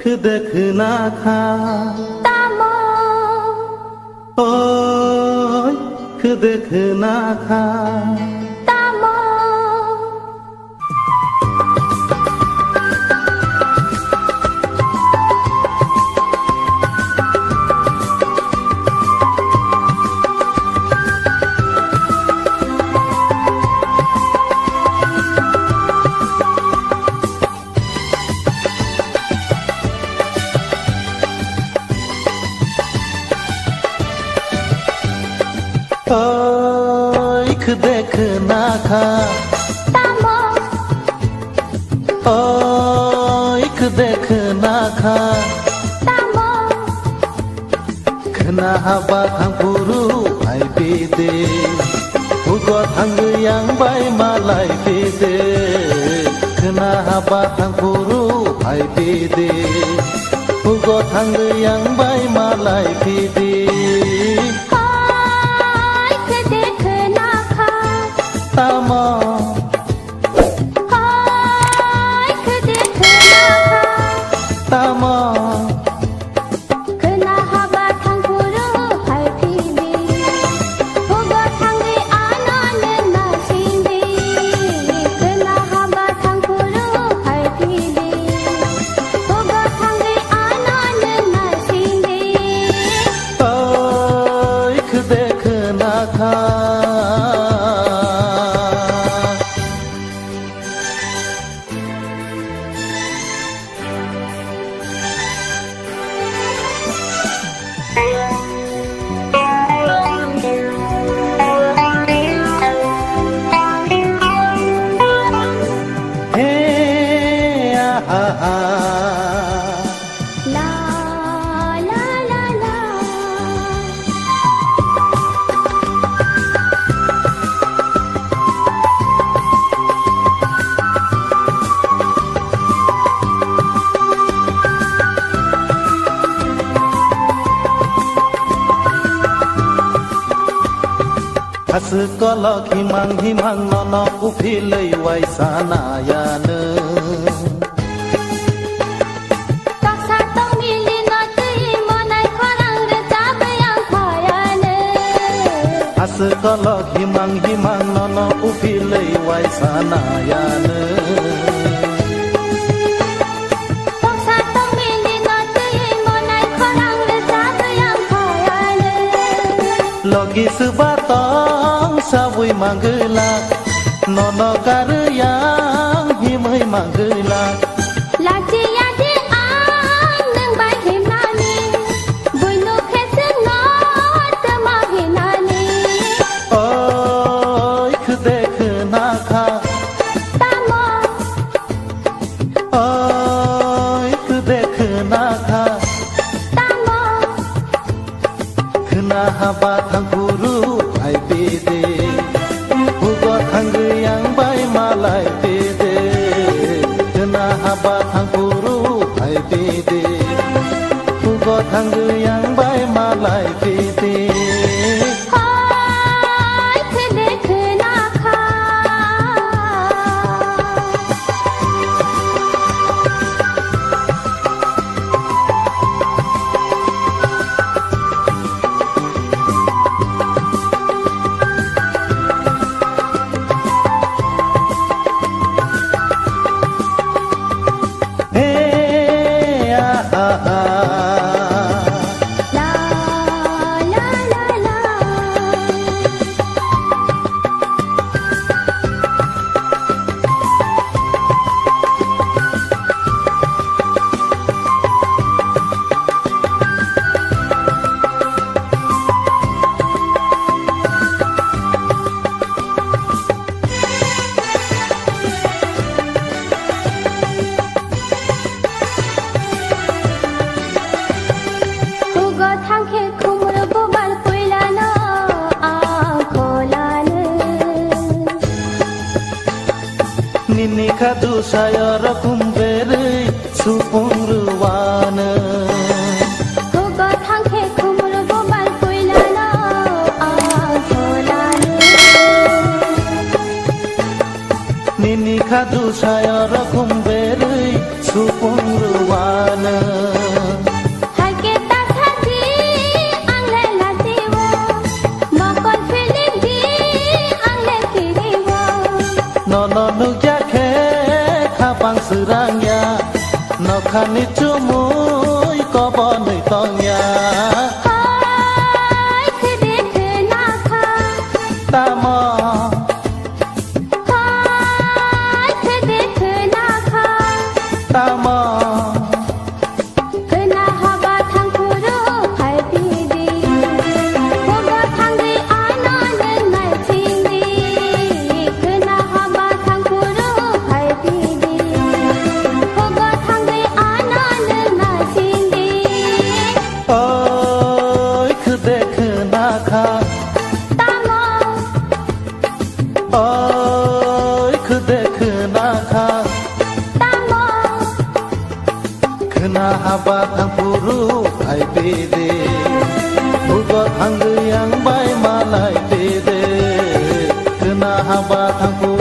देखना खा तामो ओय देखना खा तामो ओय देखना खा तामो ओय देखना खा तामो khna haba thang puru ai pi de ugo thang yang bai ma lai pi de khna haba thang puru ai pi de ugo thang yang bai ma lai pi de देखना खा tama देखना खा tama khna haba thang puru hai phi de hogo thang ge anan na sin de khna haba thang puru hai phi de hogo thang ge anan na sin de ओय देखना खा la la la la Has kolok himang nono upilei wai sanayana taksa tong mili na tui monai kharang re jabayang khayane Has kolok himang nono upilei wai sanayana taksa tong mili na tui monai kharang re jabayang khayane Logi sebatong sawui manggelak Nono karyang himai manggelak laji ya di ang nang bai hinani buinu kheseng no tama hinani Oy dekna kha tamo Oy dekna kha tamo khna haba thang puru ai pi de ugo thang yang bai ma lai pi de khna haba thang puru ai pi de ugo thang yang bai ma lai pi de हाय देखना खा ला ला ला ला hugo thangkhe khumur bobar koilana akholane nini khadu sayar kumbere supung ruwana hugo thangkhe khumur bobar koilana akholane nini khadu sayar kumbere supung ruwana serangnya nokani cumuy kobonui tongnya Hai khede khenakha tamo Hai khede khenakha tamo Kena haba thangpuru hai pide Hoga thangi anan nai chinde Kena haba thangpuru hai pide Hoga thangi anan nai chinde ơi cứ देख ना खा Tamo ơi cứ देख ना खा tamo kena haba thang puru ai pede bugo thang yang bai malai pede kena haba thang puru